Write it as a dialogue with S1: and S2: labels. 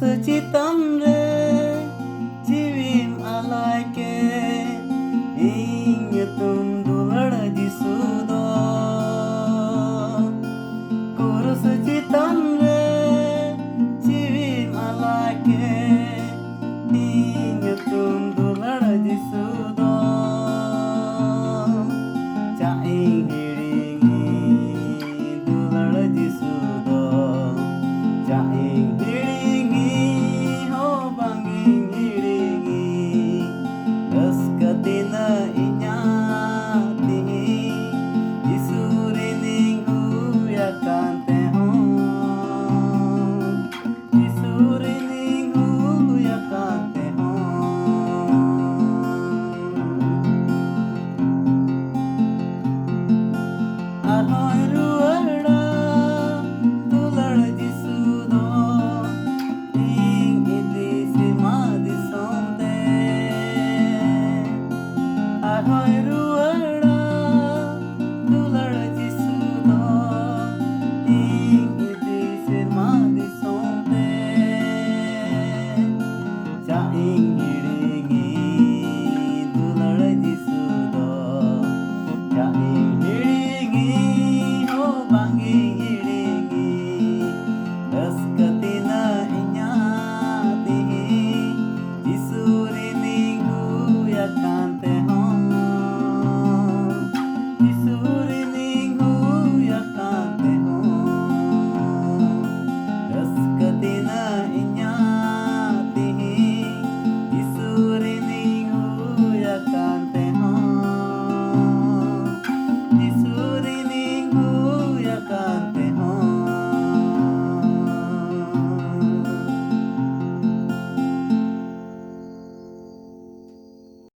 S1: Chitan re chivim alai ke ing tum dulad jisudo kurus chitan re chivim alai ke ing tum dulad jisudo cha ing hiringi dulad jisudo cha ing